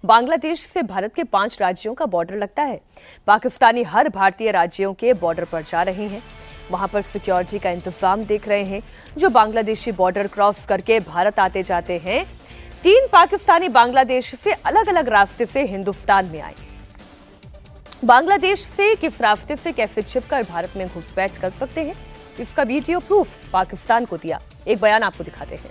बांग्लादेश से भारत के 5 राज्यों का बॉर्डर लगता है। पाकिस्तानी हर भारतीय राज्यों के बॉर्डर पर जा रहे हैं, वहां पर सिक्योरिटी का इंतजाम देख रहे हैं। जो बांग्लादेशी बॉर्डर क्रॉस करके भारत आते जाते हैं, 3 पाकिस्तानी बांग्लादेश से अलग अलग रास्ते से हिंदुस्तान में आए। बांग्लादेश से किस रास्ते से कैसे छिपकर भारत में घुसपैठ कर सकते हैं, इसका वीडियो प्रूफ पाकिस्तान को दिया। एक बयान आपको दिखाते हैं।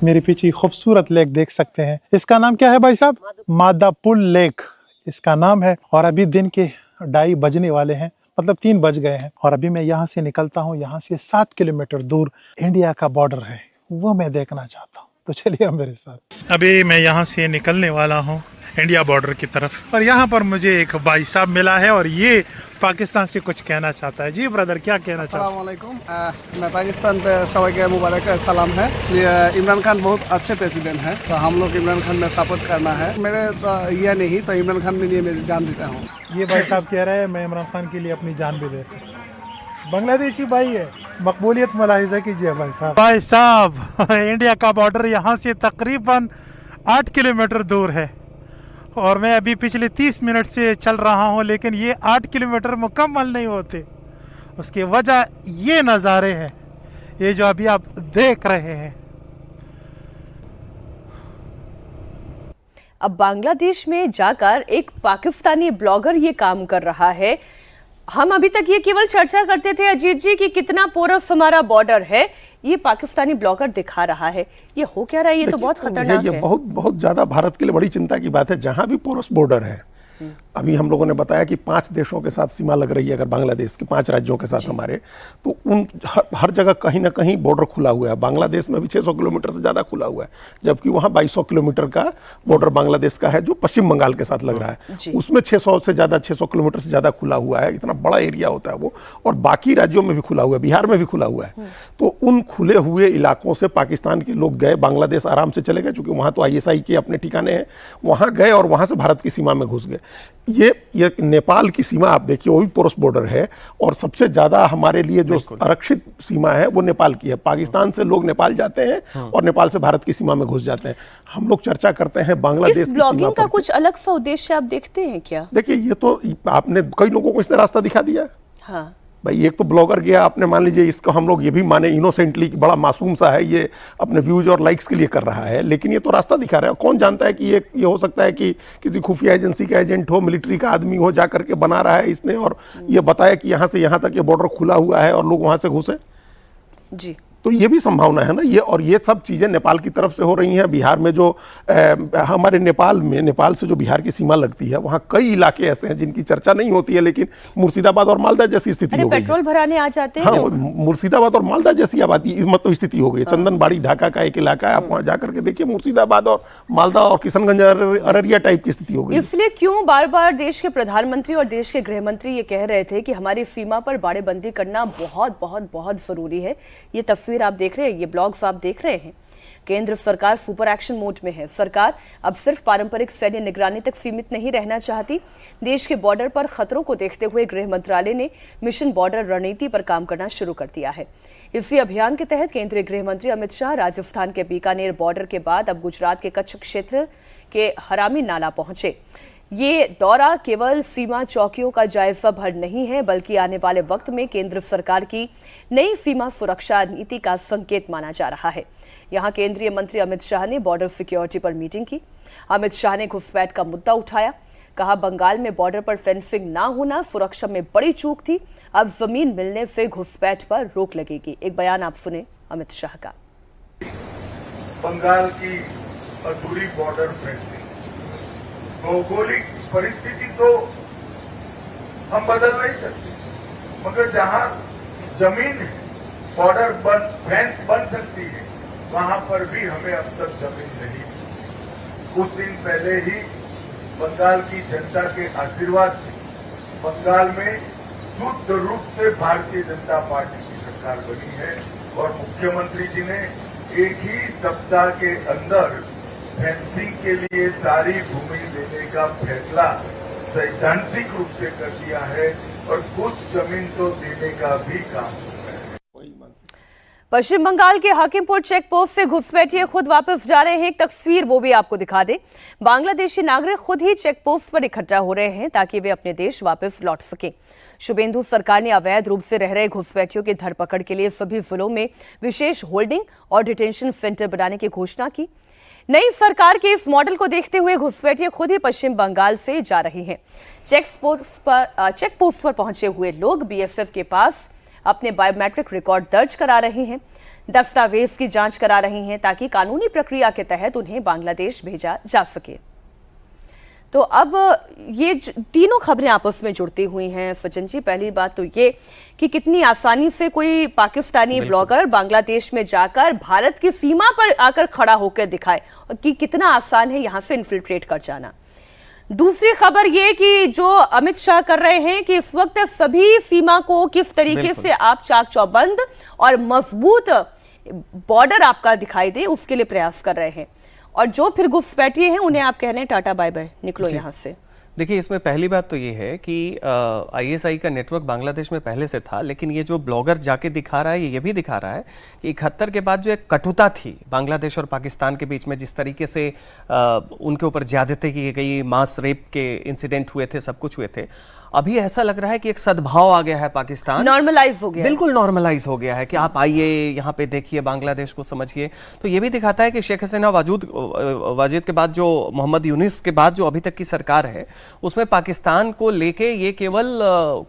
मेरे पीछे खूबसूरत लेक देख सकते हैं, इसका नाम क्या है भाई साहब? मादापुल लेक इसका नाम है। और अभी दिन के 2:30 बजने वाले हैं, मतलब 3 बज गए हैं। और अभी मैं यहाँ से निकलता हूँ। यहाँ से 7 किलोमीटर दूर इंडिया का बॉर्डर है, वो मैं देखना चाहता हूँ। तो चलिए मेरे साथ। अभी मैं यहाँ से निकलने वाला हूँ इंडिया बॉर्डर की तरफ, और यहाँ पर मुझे एक भाई साहब मिला है और ये पाकिस्तान से कुछ कहना चाहता है। जी ब्रदर, क्या कहना चाहता है? अस्सलाम वालेकुम। मैं पाकिस्तान पे सबके मुबारक सलाम है। इमरान खान बहुत अच्छे प्रेसिडेंट हैं, तो हम लोग इमरान खान में सपोर्ट करना है। मेरे तो ये नहीं तो इमरान खान के लिए मैं जान देता हूँ। ये भाई साहब कह रहे हैं मैं इमरान खान के लिए अपनी जान भी दे सकता हूँ। बांग्लादेशी भाई है, मकबूलियत मुलाहिजा कीजिए भाई साहब। भाई साहब इंडिया का बॉर्डर यहाँ से तकरीबन 8 किलोमीटर दूर है और मैं अभी पिछले 30 मिनट से चल रहा हूँ, लेकिन ये 8 किलोमीटर मुकम्मल नहीं होते। उसकी वजह ये नज़ारे हैं, ये जो अभी आप देख रहे हैं। अब बांग्लादेश में जाकर एक पाकिस्तानी ब्लॉगर ये काम कर रहा है। हम अभी तक ये केवल चर्चा करते थे अजीत जी कि कितना पोरस हमारा बॉर्डर है, ये पाकिस्तानी ब्लॉगर दिखा रहा है। ये हो क्या रहा है? ये तो बहुत खतरनाक है। ये बहुत ज्यादा भारत के लिए बड़ी चिंता की बात है। जहां भी पोरस बॉर्डर है, अभी हम लोगों ने बताया कि 5 देशों के साथ सीमा लग रही है, अगर बांग्लादेश के 5 राज्यों के साथ हमारे, तो उन हर जगह कहीं ना कहीं बॉर्डर खुला हुआ है। बांग्लादेश में भी 600 किलोमीटर से ज्यादा खुला हुआ है, जबकि वहां 2200 किलोमीटर का बॉर्डर बांग्लादेश का है जो पश्चिम बंगाल के साथ लग रहा है। उसमें 600 किलोमीटर से ज्यादा खुला हुआ है। इतना बड़ा एरिया होता है वो, और बाकी राज्यों में भी खुला हुआ है, बिहार में भी खुला हुआ है। तो उन खुले हुए इलाकों से पाकिस्तान के लोग गए, बांग्लादेश आराम से चले गए, क्योंकि वहां तो ISI के अपने ठिकाने हैं। वहां गए और वहां से भारत की सीमा में घुस गए। ये नेपाल की सीमा आप देखिए, वो भी पोरस बॉर्डर है, और सबसे ज्यादा हमारे लिए जो आरक्षित सीमा है वो नेपाल की है। पाकिस्तान से लोग नेपाल जाते हैं और नेपाल से भारत की सीमा में घुस जाते हैं। हम लोग चर्चा करते हैं बांग्लादेश इस ब्लॉगिंग का कुछ अलग सा उद्देश्य आप देखते हैं क्या? देखिए, ये तो आपने कई लोगों को इसने रास्ता दिखा दिया। हाँ भाई, एक तो ब्लॉगर गया, आपने मान लीजिए इसको हम लोग ये भी माने इनोसेंटली कि बड़ा मासूम सा है, ये अपने व्यूज और लाइक्स के लिए कर रहा है, लेकिन ये तो रास्ता दिखा रहा है। कौन जानता है कि ये हो सकता है कि किसी खुफिया एजेंसी का एजेंट हो, मिलिट्री का आदमी हो, जा करके बना रहा है इसने, और ये बताया कि यहाँ से यहाँ तक ये बॉर्डर खुला हुआ है और लोग वहाँ से घुसे। जी, तो ये भी संभावना है ना ये। और ये सब चीजें नेपाल की तरफ से हो रही हैं। बिहार में जो हमारे नेपाल से जो बिहार की सीमा लगती है, वहाँ कई इलाके ऐसे हैं जिनकी चर्चा नहीं होती है, लेकिन मुर्शिदाबाद और मालदा जैसी स्थिति हो गई है। पेट्रोल भराने आ जाते हैं। हाँ, मुर्शिदाबाद और मालदा जैसी आबादी मतलब स्थिति हो गई है। चंदनबाड़ी ढाका का एक इलाका है, आप वहाँ जाकर के देखिए, मुर्शिदाबाद और मालदा और किशनगंज अररिया टाइप की स्थिति हो गई। इसलिए क्यों बार बार देश के प्रधानमंत्री और देश के गृह मंत्री ये कह रहे थे कि हमारी सीमा पर बाड़ेबंदी करना बहुत बहुत बहुत जरूरी है। ये तस्वीर आप देख रहे हैं, ये ब्लॉग्स आप देख रहे हैं। केंद्र सरकार सुपर एक्शन मोड में है। सरकार अब सिर्फ पारंपरिक सैन्य निगरानी तक सीमित नहीं रहना चाहती। देश के बॉर्डर पर खतरों को देखते हुए गृह मंत्रालय ने मिशन बॉर्डर रणनीति पर काम करना शुरू कर दिया है। इसी अभियान के तहत केंद्रीय गृह मंत्री अमित शाह राजस्थान के बीकानेर बॉर्डर के बाद अब गुजरात के कच्छ क्षेत्र के हरामी नाला पहुंचे। ये दौरा केवल सीमा चौकियों का जायजा भर नहीं है, बल्कि आने वाले वक्त में केंद्र सरकार की नई सीमा सुरक्षा नीति का संकेत माना जा रहा है। यहां केंद्रीय मंत्री अमित शाह ने बॉर्डर सिक्योरिटी पर मीटिंग की। अमित शाह ने घुसपैठ का मुद्दा उठाया। कहा, बंगाल में बॉर्डर पर फेंसिंग ना होना सुरक्षा में बड़ी चूक थी। अब जमीन मिलने से घुसपैठ पर रोक लगेगी। एक बयान आप सुने अमित शाह का। बंगाल की अधूरी बॉर्डर फेंसिंग, भौगोलिक परिस्थिति तो हम बदल नहीं सकते, मगर जहां जमीन है, बॉर्डर फेंस बन सकती है, वहां पर भी हमें अब तक जमीन नहीं। कुछ दिन पहले ही बंगाल की जनता के आशीर्वाद से बंगाल में शुद्ध रूप से भारतीय जनता पार्टी की सरकार बनी है, और मुख्यमंत्री जी ने एक ही सप्ताह के अंदर फेंसिंग के लिए सारी भूमि देने का फैसला सैद्धांतिक रूप से कर दिया है, और कुछ जमीन तो देने का भी काम हो रहा है। पश्चिम बंगाल के हाकिमपुर चेक पोस्ट से घुसपैठिए खुद वापस जा रहे हैं। एक तस्वीर वो भी आपको दिखा दें। बांग्लादेशी नागरिक खुद ही चेक पोस्ट पर इकट्ठा हो रहे हैं ताकि वे अपने देश वापस लौट सकें। शुभेंदु सरकार ने अवैध रूप से रह रहे घुसपैठियों की धरपकड़ के लिए सभी जिलों में विशेष होल्डिंग और डिटेंशन सेंटर बनाने की घोषणा की। नई सरकार के इस मॉडल को देखते हुए घुसपैठिए खुद ही पश्चिम बंगाल से जा रही हैं। चेक पोस्ट पर पहुंचे हुए लोग बीएसएफ के पास अपने बायोमेट्रिक रिकॉर्ड दर्ज करा रहे हैं, दस्तावेज की जांच करा रही हैं ताकि कानूनी प्रक्रिया के तहत उन्हें बांग्लादेश भेजा जा सके। तो अब ये तीनों खबरें आपस में जुड़ती हुई हैं। सचिन जी, पहली बात तो ये कि कितनी आसानी से कोई पाकिस्तानी ब्लॉगर बांग्लादेश में जाकर भारत की सीमा पर आकर खड़ा होकर दिखाए कि कितना आसान है यहां से इन्फिल्ट्रेट कर जाना। दूसरी खबर ये कि जो अमित शाह कर रहे हैं कि इस वक्त सभी सीमा को किस तरीके से आप चाक चौबंद और मजबूत बॉर्डर आपका दिखाई दे उसके लिए प्रयास कर रहे हैं, और जो फिर घुसपैठिए हैं उन्हें आप कह रहे हैं टाटा बाय बाय, निकलो यहां से। देखिए, इसमें पहली बात तो ये है कि आईएसआई का नेटवर्क बांग्लादेश में पहले से था, लेकिन ये जो ब्लॉगर जाके दिखा रहा है ये भी दिखा रहा है कि 71 के बाद जो एक कटुता थी बांग्लादेश और पाकिस्तान के बीच में, जिस तरीके से उनके ऊपर ज्यादती की गई, मास रेप के इंसिडेंट हुए थे, सब कुछ हुए थे, अभी ऐसा लग रहा है कि एक सद्भाव आ गया है, पाकिस्तान नॉर्मलाइज हो गया, बिल्कुल नॉर्मलाइज हो गया है कि आप आइए यहाँ पे देखिए, बांग्लादेश को समझिए। तो ये भी दिखाता है कि शेख हसीना वाजिद के बाद, जो मोहम्मद यूनिस के बाद जो अभी तक की सरकार है, उसमें पाकिस्तान को लेके ये केवल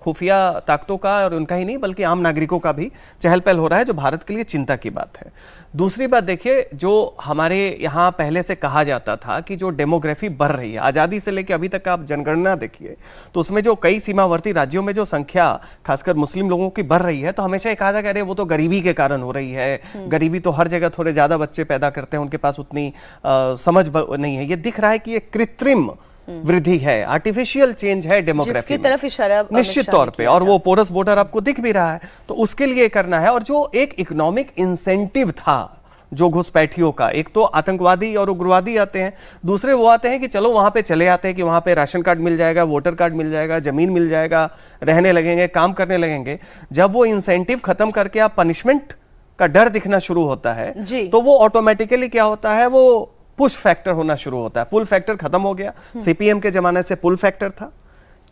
खुफिया ताकतों का और उनका ही नहीं बल्कि आम नागरिकों का भी चहल पहल हो रहा है, जो भारत के लिए चिंता की बात है। दूसरी बात देखिए, जो हमारे यहाँ पहले से कहा जाता था कि जो डेमोग्राफी बढ़ रही है, आज़ादी से लेकर अभी तक आप जनगणना देखिए तो उसमें जो कई सीमावर्ती राज्यों में जो संख्या खासकर मुस्लिम लोगों की बढ़ रही है, तो हमेशा ये कहा जाता है अरे वो तो गरीबी के कारण हो रही है, गरीबी तो हर जगह थोड़े ज्यादा बच्चे पैदा करते हैं, उनके पास उतनी समझ नहीं है। ये दिख रहा है कि ये कृत्रिम वृद्धि है, आर्टिफिशियल चेंज है डेमोग्राफी की तरफ इशारा निश्चित तौर पे, और वो पोरस बॉर्डर आपको दिख भी रहा है, तो उसके लिए करना है। और जो एक इकोनॉमिक इंसेंटिव था जो घुसपैठियों का, एक तो आतंकवादी और उग्रवादी आते हैं, दूसरे वो आते हैं कि चलो वहां पे चले आते हैं कि वहां पे राशन कार्ड मिल जाएगा, वोटर कार्ड मिल जाएगा, जमीन मिल जाएगा, रहने लगेंगे, काम करने लगेंगे। जब वो इंसेंटिव खत्म करके आप पनिशमेंट का डर दिखना शुरू होता है तो वो ऑटोमेटिकली क्या होता है, वो पुश फैक्टर होना शुरू होता है। पुल फैक्टर खत्म हो गया। सीपीएम के जमाने से पुल फैक्टर था,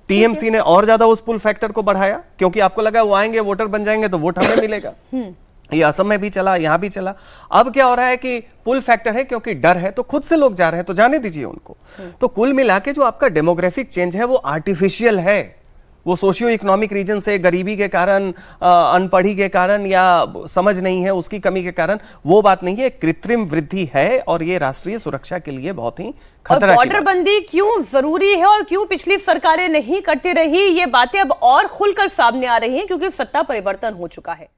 टीएमसी ने और ज्यादा उस पुल फैक्टर को बढ़ाया क्योंकि आपको लगा वो आएंगे, वोटर बन जाएंगे तो वोट हमें मिलेगा। ये असम में भी चला, यहां भी चला। अब क्या हो रहा है कि पुल फैक्टर है क्योंकि डर है तो खुद से लोग जा रहे हैं, तो जाने दीजिए उनको। तो कुल मिला के जो आपका डेमोग्राफिक चेंज है वो आर्टिफिशियल है, वो सोशियो इकोनॉमिक रीजन से, गरीबी के कारण, अनपढ़ी के कारण या समझ नहीं है उसकी कमी के कारण, वो बात नहीं है, कृत्रिम वृद्धि है और ये राष्ट्रीय सुरक्षा के लिए बहुत ही खतरा की बात। बॉर्डर बंदी क्यों जरूरी है और क्यों पिछली सरकारें नहीं करती रही, ये बातें अब और खुलकर सामने आ रही हैं क्योंकि सत्ता परिवर्तन हो चुका है।